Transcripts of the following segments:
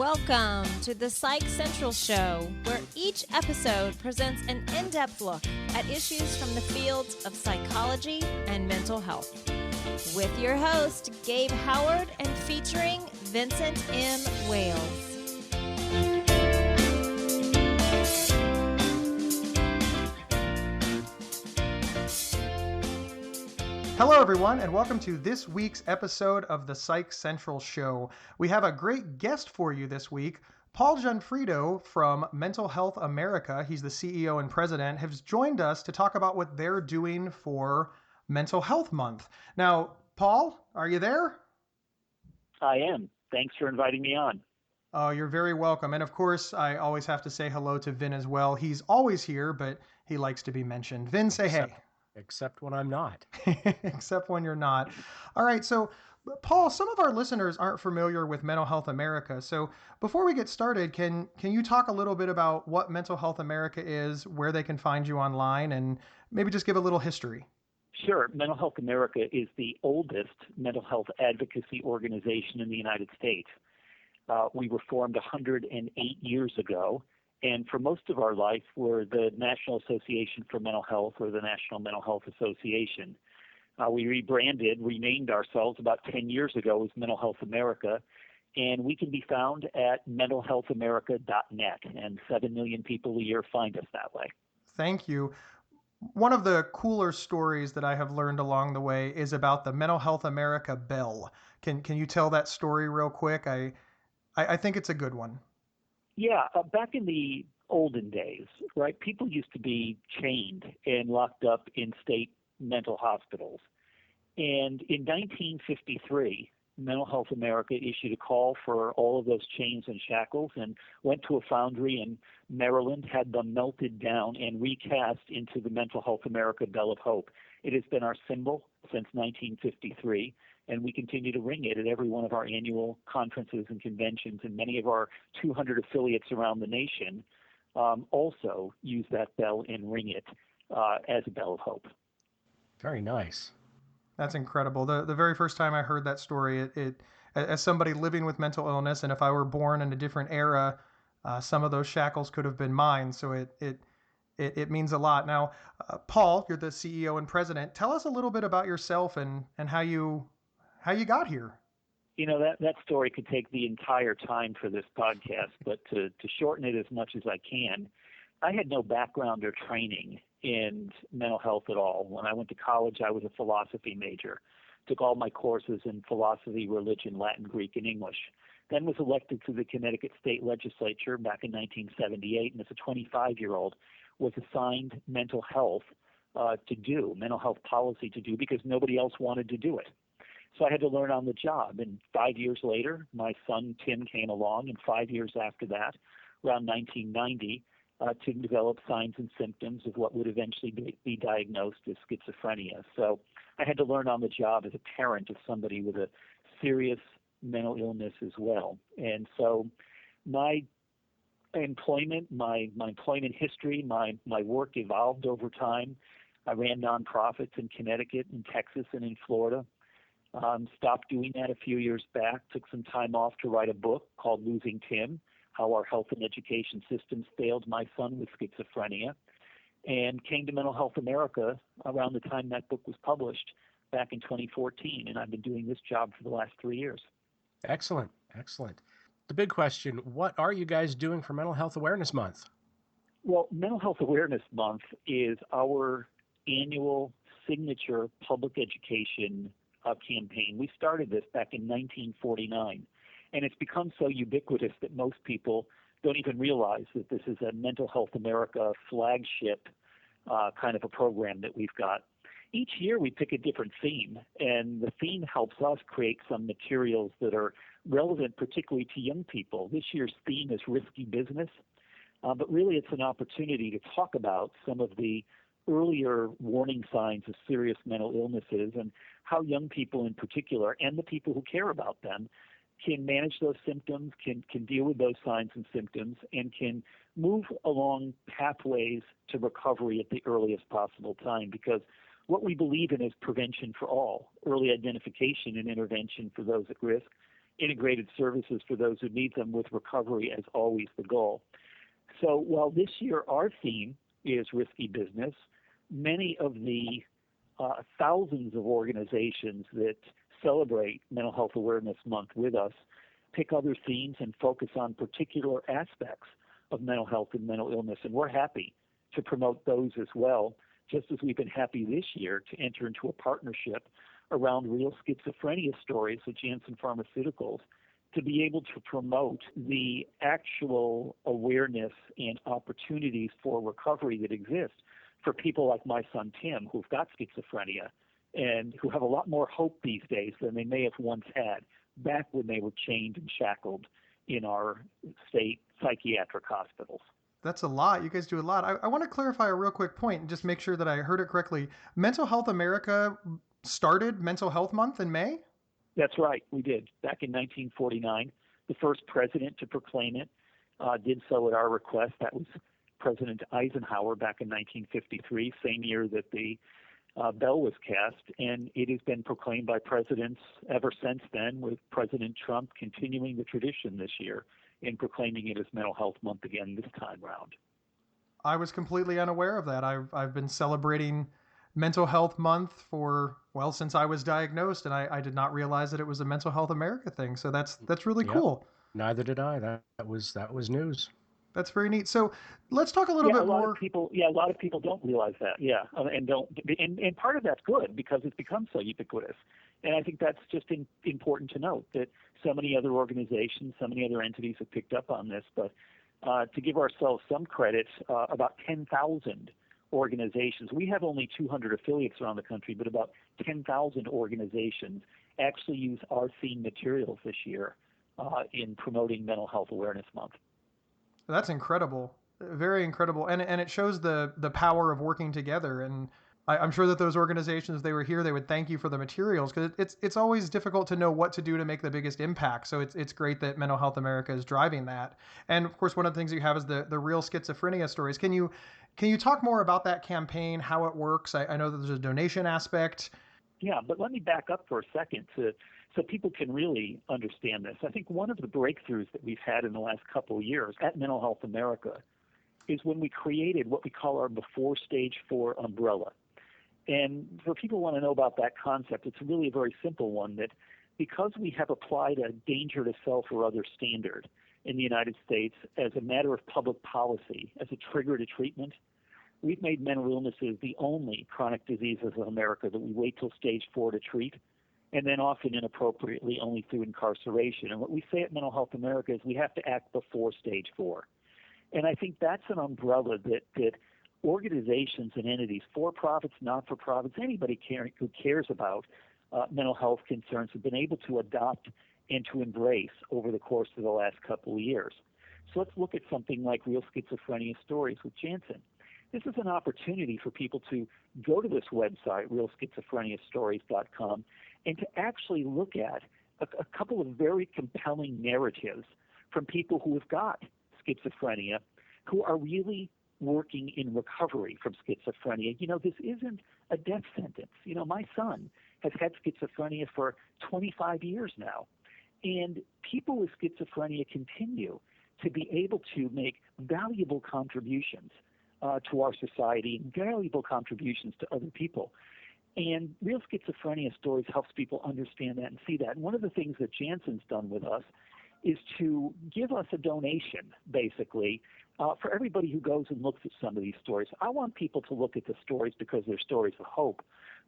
Welcome to the Psych Central Show, where each episode presents an in-depth look at issues from the fields of psychology and mental health. With your host, Gabe Howard, and featuring Vincent M. Wales. Hello, everyone, and welcome to this week's episode of the Psych Central Show. We have a great guest for you this week. Paul Gionfriddo from Mental Health America, he's the CEO and president, has joined us to talk about what they're doing for Mental Health Month. Now, Paul, are you there? I am. Thanks for inviting me on. Oh, you're very welcome. And of course, I always have to say hello to Vin as well. He's always here, but he likes to be mentioned. Vin, say hey. Except when I'm not. Except when you're not. All right. So, Paul, some of our listeners aren't familiar with Mental Health America. So before we get started, can you talk a little bit about what Mental Health America is, where they can find you online, and maybe just give a little history? Sure. Mental Health America is the oldest mental health advocacy organization in the United States. We were formed 108 years ago. And for most of our life, we're the National Association for Mental Health, or the National Mental Health Association. We renamed ourselves about 10 years ago as Mental Health America, and we can be found at mentalhealthamerica.net, and 7 million people a year find us that way. Thank you. One of the cooler stories that I have learned along the way is about the Mental Health America Bell. Can you tell that story real quick? I think it's a good one. Yeah, back in the olden days, right, people used to be chained and locked up in state mental hospitals. And in 1953, Mental Health America issued a call for all of those chains and shackles and went to a foundry in Maryland, had them melted down and recast into the Mental Health America Bell of Hope. It has been our symbol since 1953. And we continue to ring it at every one of our annual conferences and conventions, and many of our 200 affiliates around the nation also use that bell and ring it as a bell of hope. Very nice. That's incredible. The very first time I heard that story, it as somebody living with mental illness, and if I were born in a different era, some of those shackles could have been mine. So it means a lot. Now, Paul, you're the CEO and president. Tell us a little bit about yourself and how you got here. You know, that story could take the entire time for this podcast, but to shorten it as much as I can, I had no background or training in mental health at all. When I went to college, I was a philosophy major, took all my courses in philosophy, religion, Latin, Greek, and English, then was elected to the Connecticut State Legislature back in 1978, and as a 25-year-old was assigned mental health mental health policy to do, because nobody else wanted to do it. So I had to learn on the job. And 5 years later, my son Tim came along, and 5 years after that, around 1990, to develop signs and symptoms of what would eventually be diagnosed as schizophrenia. So I had to learn on the job as a parent of somebody with a serious mental illness as well. And so my employment history, my work evolved over time. I ran nonprofits in Connecticut, in Texas, and in Florida. Stopped doing that a few years back, took some time off to write a book called Losing Tim, How Our Health and Education Systems Failed My Son with Schizophrenia, and came to Mental Health America around the time that book was published back in 2014, and I've been doing this job for the last 3 years. Excellent. The big question, what are you guys doing for Mental Health Awareness Month? Well, Mental Health Awareness Month is our annual signature public education campaign. We started this back in 1949, and it's become so ubiquitous that most people don't even realize that this is a Mental Health America flagship kind of a program that we've got. Each year we pick a different theme, and the theme helps us create some materials that are relevant particularly to young people. This year's theme is risky business, but really it's an opportunity to talk about some of the earlier warning signs of serious mental illnesses and how young people in particular, and the people who care about them, can manage those symptoms, can deal with those signs and symptoms, and can move along pathways to recovery at the earliest possible time. Because what we believe in is prevention for all, early identification and intervention for those at risk, integrated services for those who need them, with recovery as always the goal. So while this year our theme is risky business, many of the thousands of organizations that celebrate Mental Health Awareness Month with us pick other themes and focus on particular aspects of mental health and mental illness. And we're happy to promote those as well, just as we've been happy this year to enter into a partnership around real schizophrenia stories with Janssen Pharmaceuticals to be able to promote the actual awareness and opportunities for recovery that exist for people like my son Tim, who've got schizophrenia and who have a lot more hope these days than they may have once had back when they were chained and shackled in our state psychiatric hospitals. That's a lot. You guys do a lot. I want to clarify a real quick point and just make sure that I heard it correctly. Mental Health America started Mental Health Month in May? That's right. We did. Back in 1949, the first president to proclaim it did so at our request. That was President Eisenhower back in 1953, same year that the bell was cast, and it has been proclaimed by presidents ever since then, with President Trump continuing the tradition this year in proclaiming it as Mental Health Month again this time round. I was completely unaware of that. I've been celebrating Mental Health Month since I was diagnosed, and I did not realize that it was a Mental Health America thing. So that's really cool. Neither did I. That was news. That's very neat. So let's talk a little bit more. A lot of people don't realize that. Yeah, and part of that's good because it's become so ubiquitous. And I think that's just important to note that so many other organizations, so many other entities have picked up on this. But to give ourselves some credit, about 10,000 organizations. We have only 200 affiliates around the country, but about 10,000 organizations actually use our theme materials this year in promoting Mental Health Awareness Month. That's incredible. Very incredible. And it shows the power of working together. And I'm sure that those organizations, if they were here, they would thank you for the materials, because it's always difficult to know what to do to make the biggest impact. So it's great that Mental Health America is driving that. And of course, one of the things you have is the real schizophrenia stories. Can you talk more about that campaign, how it works? I know that there's a donation aspect. Yeah, but let me back up for a second so people can really understand this. I think one of the breakthroughs that we've had in the last couple of years at Mental Health America is when we created what we call our Before Stage 4 umbrella. And for people who want to know about that concept, it's really a very simple one, that because we have applied a danger to self or other standard in the United States as a matter of public policy, as a trigger to treatment, we've made mental illnesses the only chronic diseases of America that we wait till stage 4 to treat, and then often inappropriately only through incarceration. And what we say at Mental Health America is we have to act before stage 4. And I think that's an umbrella that organizations and entities, for-profits, not-for-profits, anybody who cares about mental health concerns have been able to adopt and to embrace over the course of the last couple of years. So let's look at something like Real Schizophrenia Stories with Janssen. This is an opportunity for people to go to this website, realschizophreniastories.com, and to actually look at a couple of very compelling narratives from people who have got schizophrenia, who are really working in recovery from schizophrenia. This isn't a death sentence. My son has had schizophrenia for 25 years now, and people with schizophrenia continue to be able to make valuable contributions to our society, and valuable contributions to other people. And Real Schizophrenia Stories helps people understand that and see that. And one of the things that Janssen's done with us is to give us a donation, basically, for everybody who goes and looks at some of these stories. I want people to look at the stories because they're stories of hope.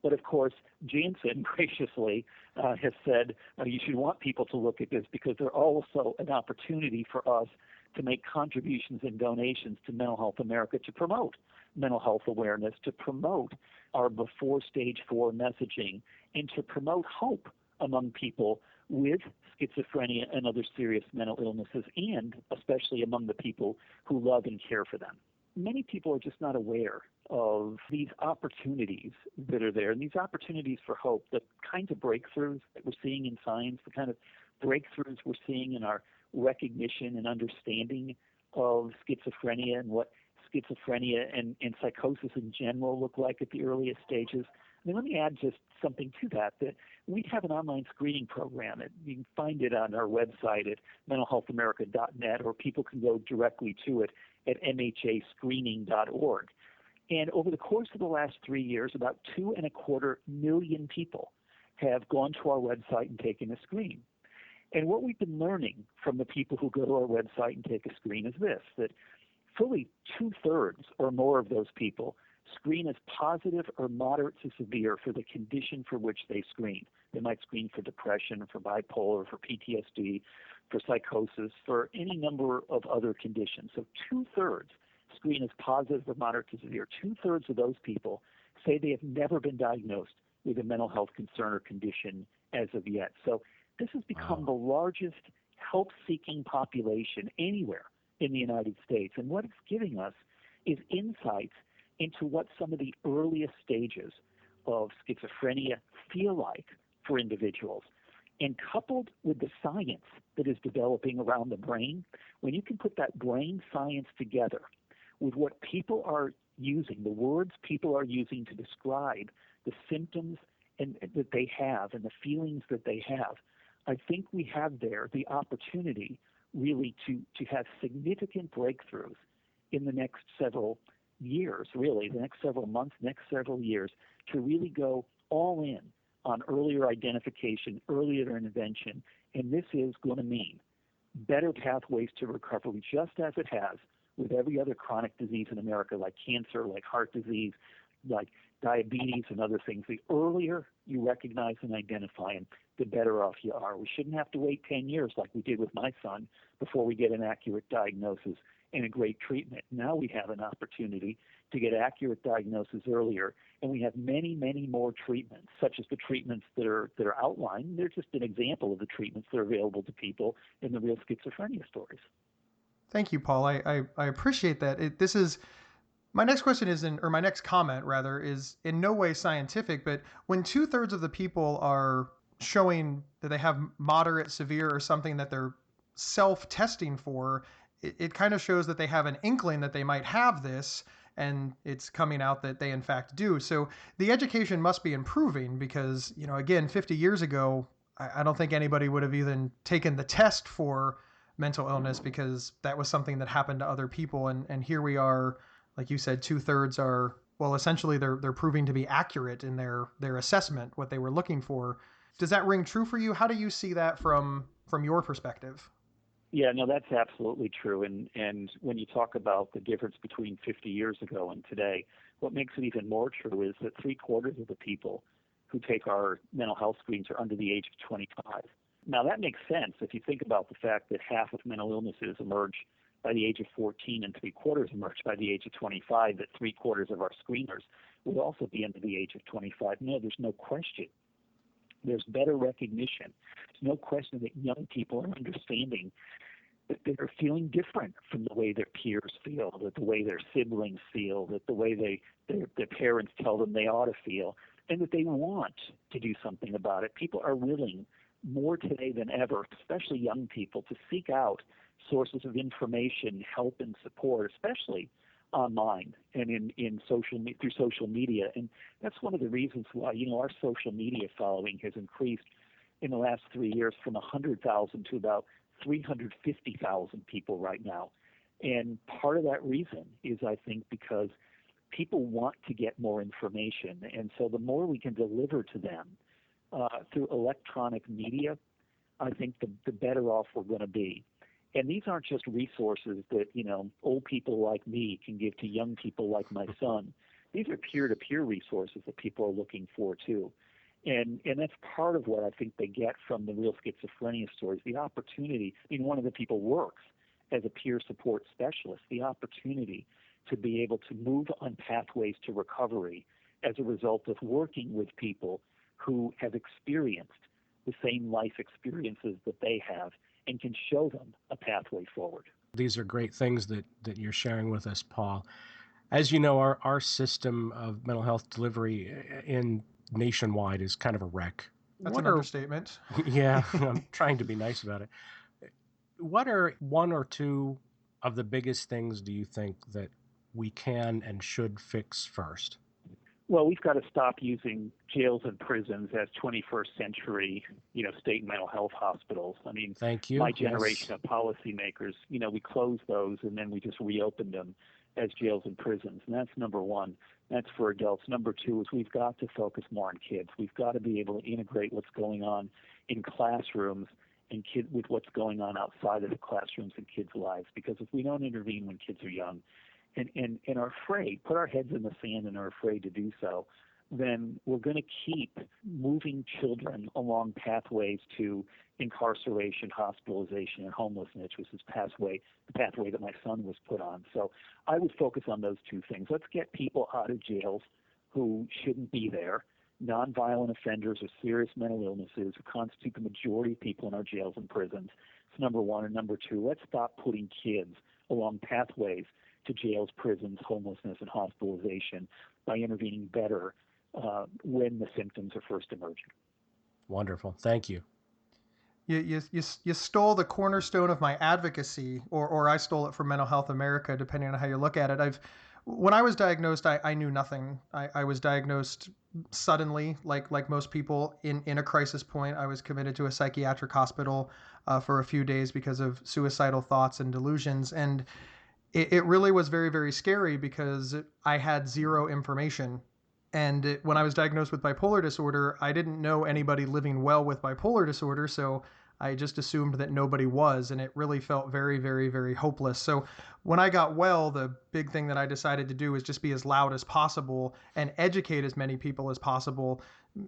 But of course, Janssen graciously has said you should want people to look at this because they're also an opportunity for us to make contributions and donations to Mental Health America to promote mental health awareness, to promote our Before Stage 4 messaging, and to promote hope among people with schizophrenia and other serious mental illnesses, and especially among the people who love and care for them. Many people are just not aware of these opportunities that are there, and these opportunities for hope, the kinds of breakthroughs that we're seeing in science, the kind of breakthroughs we're seeing in our recognition and understanding of schizophrenia and what schizophrenia and psychosis in general look like at the earliest stages. And let me add just something to that we have an online screening program. You can find it on our website at mentalhealthamerica.net, or people can go directly to it at mhascreening.org. And over the course of the last 3 years, about 2.25 million people have gone to our website and taken a screen. And what we've been learning from the people who go to our website and take a screen is this, that fully 2/3 or more of those people screen as positive or moderate to severe for the condition for which they screen. They might screen for depression, for bipolar, for PTSD, for psychosis, for any number of other conditions. So 2/3 screen as positive or moderate to severe. 2/3 of those people say they have never been diagnosed with a mental health concern or condition as of yet. So this has become the largest help-seeking population anywhere in the United States. And what it's giving us is insights into what some of the earliest stages of schizophrenia feel like for individuals. And coupled with the science that is developing around the brain, when you can put that brain science together with what people are using, the words people are using to describe the symptoms that they have and the feelings that they have, I think we have there the opportunity really to have significant breakthroughs in the next several years, really, the next several months, next several years, to really go all in on earlier identification, earlier intervention. And this is going to mean better pathways to recovery, just as it has with every other chronic disease in America, like cancer, like heart disease, like diabetes and other things. The earlier you recognize and identify them, the better off you are. We shouldn't have to wait 10 years like we did with my son before we get an accurate diagnosis and a great treatment. Now we have an opportunity to get accurate diagnosis earlier, and we have many, many more treatments, such as the treatments that are outlined. They're just an example of the treatments that are available to people in the real schizophrenia stories. Thank you, Paul. I appreciate that. This is my next question my next comment rather, is in no way scientific, but when 2/3 of the people are showing that they have moderate, severe, or something that they're self-testing for, it kind of shows that they have an inkling that they might have this, and it's coming out that they in fact do. So the education must be improving because, again, 50 years ago, I don't think anybody would have even taken the test for mental illness because that was something that happened to other people. And here we are, like you said, 2/3 are, well, essentially they're proving to be accurate in their assessment, what they were looking for. Does that ring true for you? How do you see that from your perspective? Yeah, no, that's absolutely true. And when you talk about the difference between 50 years ago and today, what makes it even more true is that 3/4 of the people who take our mental health screens are under the age of 25. Now, that makes sense if you think about the fact that half of mental illnesses emerge by the age of 14 and 3/4 emerge by the age of 25, that 3/4 of our screeners would also be under the age of 25. No, there's no question. There's better recognition. There's no question that young people are understanding that they're feeling different from the way their peers feel, that the way their siblings feel, that the way their parents tell them they ought to feel, and that they want to do something about it. People are willing more today than ever, especially young people, to seek out sources of information, help, and support, especially online and through social media. And that's one of the reasons why, our social media following has increased in the last 3 years from 100,000 to about 350,000 people right now. And part of that reason is, I think, because people want to get more information. And so the more we can deliver to them through electronic media, I think the better off we're going to be. And these aren't just resources that, old people like me can give to young people like my son. These are peer-to-peer resources that people are looking for, too. And that's part of what I think they get from the real schizophrenia stories, the opportunity. One of the people works as a peer support specialist, the opportunity to be able to move on pathways to recovery as a result of working with people who have experienced the same life experiences that they have and can show them a pathway forward. These are great things that you're sharing with us, Paul. As you know, our system of mental health delivery in nationwide is kind of a wreck. That's an understatement. Yeah, I'm trying to be nice about it. What are one or two of the biggest things do you think that we can and should fix first? Well, we've got to stop using jails and prisons as 21st century, state mental health hospitals. I mean, Thank you. My generation of policymakers, we closed those and then we just reopened them as jails and prisons. And that's number one. That's for adults. Number two is we've got to focus more on kids. We've got to be able to integrate what's going on in classrooms and with what's going on outside of the classrooms in kids' lives. Because if we don't intervene when kids are young, and are afraid, put our heads in the sand and are afraid to do so, then we're going to keep moving children along pathways to incarceration, hospitalization, and homelessness, which is the pathway that my son was put on. So I would focus on those two things. Let's get people out of jails who shouldn't be there. Nonviolent offenders or serious mental illnesses who constitute the majority of people in our jails and prisons. It's number one. And number two, let's stop putting kids along pathways to jails, prisons, homelessness, and hospitalization by intervening better when the symptoms are first emerging. Wonderful. Thank you. You stole the cornerstone of my advocacy, or I stole it from Mental Health America, depending on how you look at it. When I was diagnosed, I knew nothing. I was diagnosed suddenly, like most people, in a crisis point. I was committed to a psychiatric hospital for a few days because of suicidal thoughts and delusions. And it really was very, very scary because I had zero information. And when I was diagnosed with bipolar disorder, I didn't know anybody living well with bipolar disorder, so I just assumed that nobody was, and it really felt very, very, very hopeless. So when I got well, the big thing that I decided to do was just be as loud as possible and educate as many people as possible,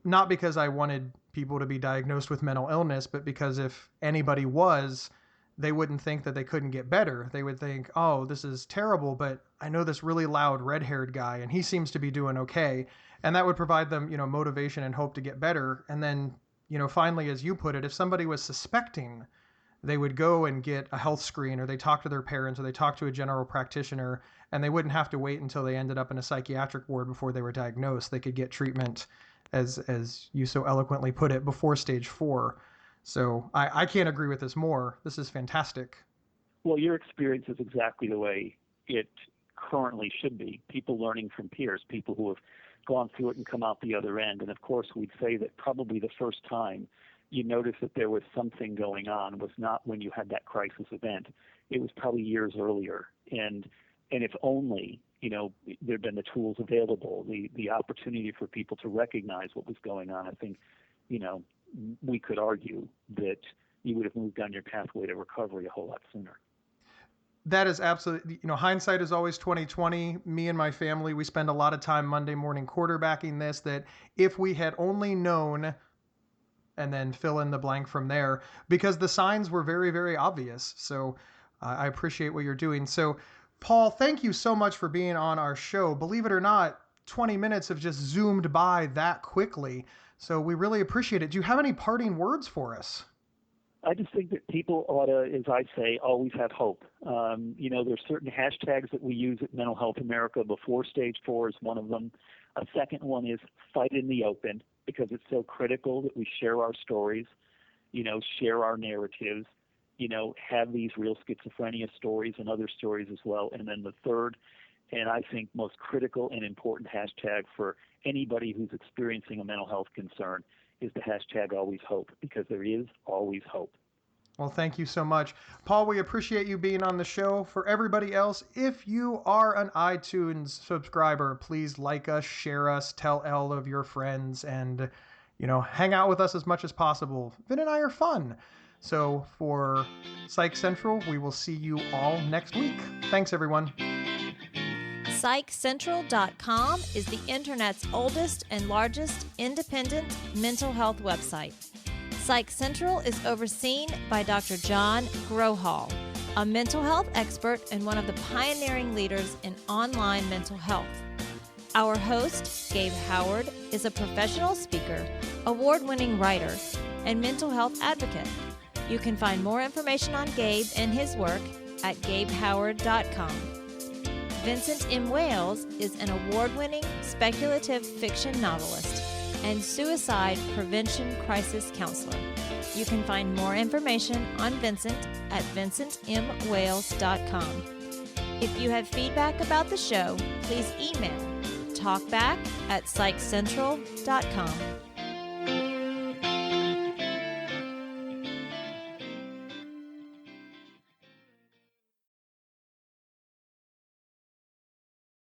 not because I wanted people to be diagnosed with mental illness, but because if anybody was, they wouldn't think that they couldn't get better. They would think, oh, this is terrible, but I know this really loud red-haired guy and he seems to be doing okay. And that would provide them, motivation and hope to get better. And then, finally, as you put it, if somebody was suspecting, they would go and get a health screen, or they talk to their parents, or they talk to a general practitioner, and they wouldn't have to wait until they ended up in a psychiatric ward before they were diagnosed. They could get treatment, as you so eloquently put it, before stage 4. So I can't agree with this more. This is fantastic. Well, your experience is exactly the way it currently should be. People learning from peers, people who have gone through it and come out the other end. And of course, we'd say that probably the first time you noticed that there was something going on was not when you had that crisis event. It was probably years earlier. And if only, there'd been the tools available, the opportunity for people to recognize what was going on, I think, we could argue that you would have moved down your pathway to recovery a whole lot sooner. That is absolutely, hindsight is always 20/20. Me and my family, we spend a lot of time Monday morning quarterbacking this, that if we had only known, and then fill in the blank from there, because the signs were very, very obvious. So I appreciate what you're doing. So Paul, thank you so much for being on our show. Believe it or not, 20 minutes have just zoomed by that quickly. So we really appreciate it. Do you have any parting words for us? I just think that people ought to, as I say, always have hope. There's certain hashtags that we use at Mental Health America. Before stage 4 is one of them. A second one is fight in the open, because it's so critical that we share our stories, share our narratives, have these real schizophrenia stories and other stories as well. And then the third, and I think most critical and important hashtag for anybody who's experiencing a mental health concern is the hashtag always hope, because there is always hope. Well, thank you so much. Paul, we appreciate you being on the show. For everybody else, if you are an iTunes subscriber, please like us, share us, tell all of your friends, and, hang out with us as much as possible. Vin and I are fun. So for Psych Central, we will see you all next week. Thanks, everyone. PsychCentral.com is the internet's oldest and largest independent mental health website. Psych Central is overseen by Dr. John Grohall, a mental health expert and one of the pioneering leaders in online mental health. Our host, Gabe Howard, is a professional speaker, award-winning writer, and mental health advocate. You can find more information on Gabe and his work at GabeHoward.com. Vincent M. Wales is an award-winning speculative fiction novelist and suicide prevention crisis counselor. You can find more information on Vincent at vincentmwales.com. If you have feedback about the show, please email talkback@psychcentral.com.